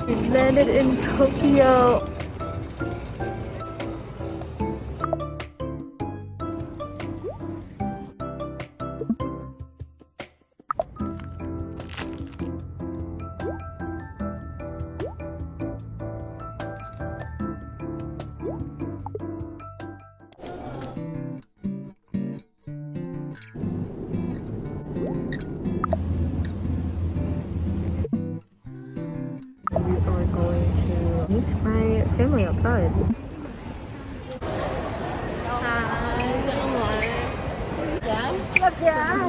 We landed in Tokyo. We are going to meet my family outside.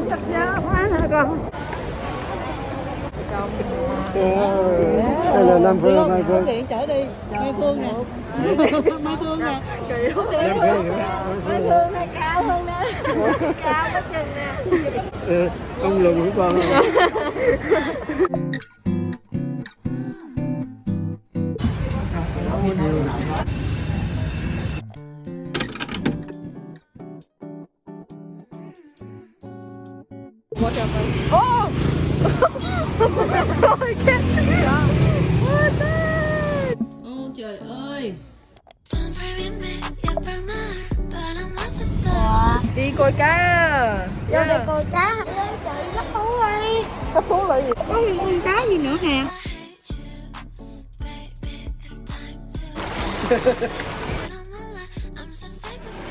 Gặp quá hả con? Đây là nam-phương, nam-phương. Điện chở đi, nam-phương nè. Nam-phương nè. Nam-phương này cao hơn nè. Cao quá chừng nè. Ông lùn của con không? Oh! I can't see that. What that? Ô trời ơi. Đi coi cá. Vô đây coi cá. Trời rất thú ơi. Cá phố là gì? Có một con cá gì nữa hả?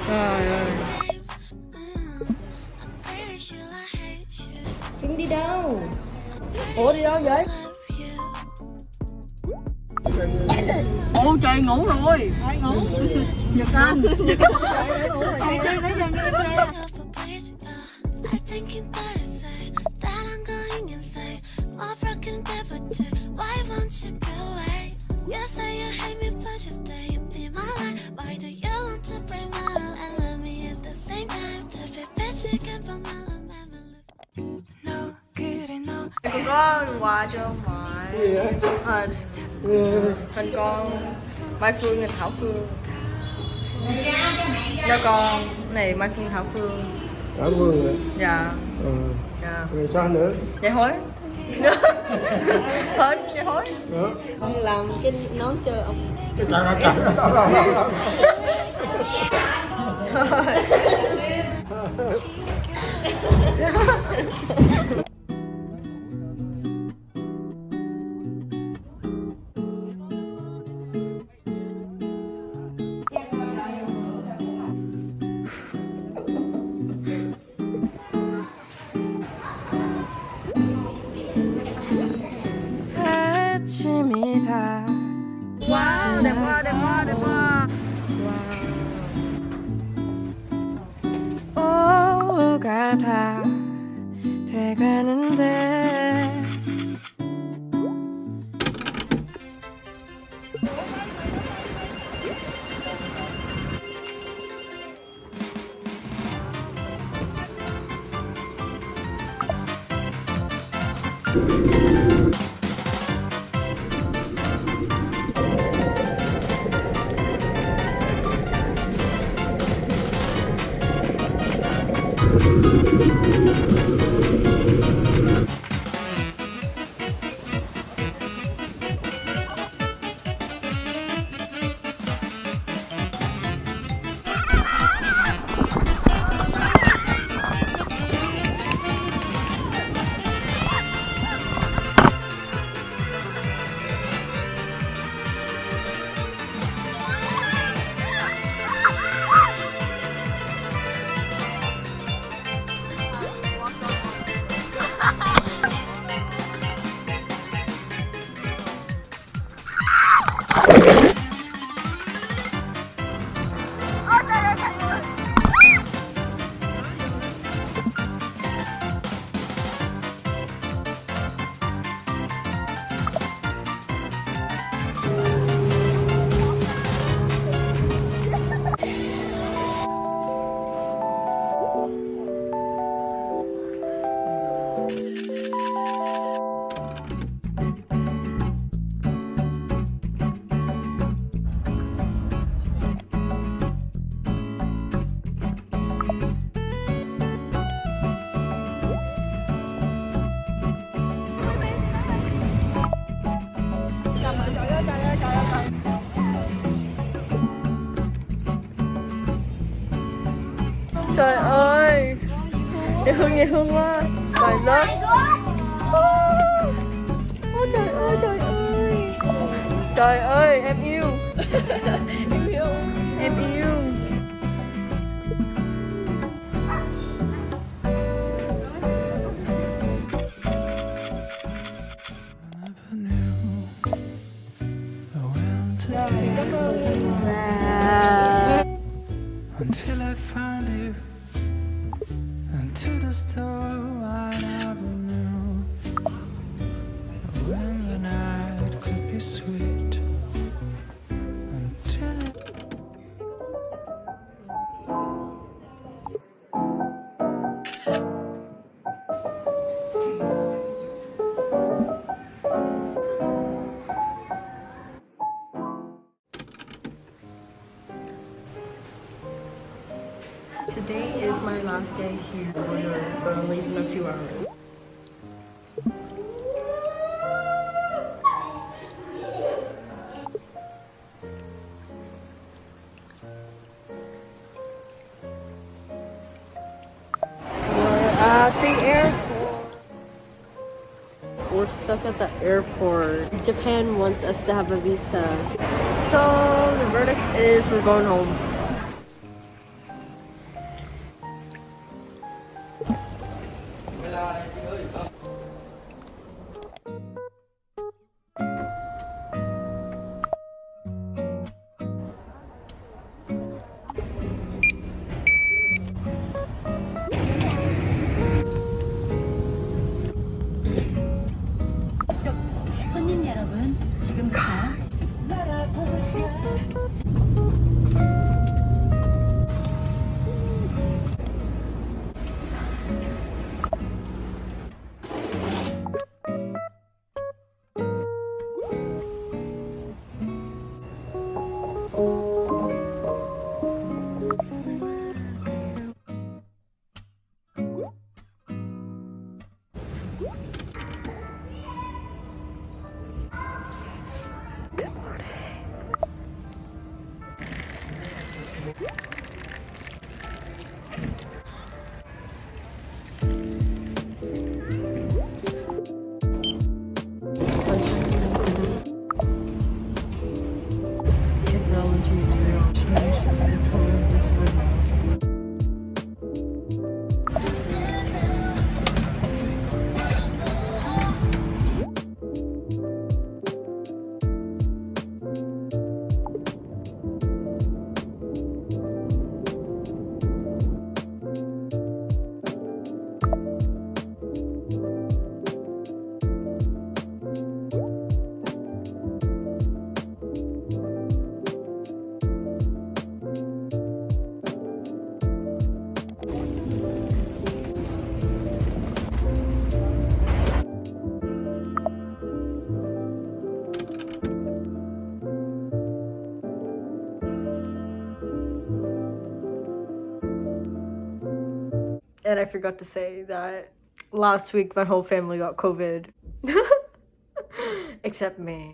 Trời ơi. Chúng đi đâu? Ủa đi đâu vậy? Ô trời ngủ rồi. Ai ngủ? Nhật Anh. Ai chơi tới giờ như em nghe. Con có quà cho ông ngoại. Hình con Mai Phương và Thảo Phương. Cho con này Mai Phương Thảo Phương. Thảo Phương rồi. Dạ. Dạ. Rồi sao nữa? Dạ hối. Hết dạ hối. Đó. Con làm cái nón cho ông. Trời. 아침이 다 와우, đẹp quá, đẹp quá, đẹp quá. 오후가 다 돼가는데 Trời ơi, dễ thương quá. Bài lớp. Ôi trời ơi, trời ơi. Trời ơi, em yêu. Em yêu. Em yêu. Until I found you, until the store I never knew when the night could be sweet. Until it Today is my last day here. We're gonna leave in a few hours. We're at the airport. We're stuck at the airport. Japan wants us to have a visa. So the verdict is we're going home. 손님 여러분, 지금부터 And I forgot to say that last week my whole family got COVID. Except me.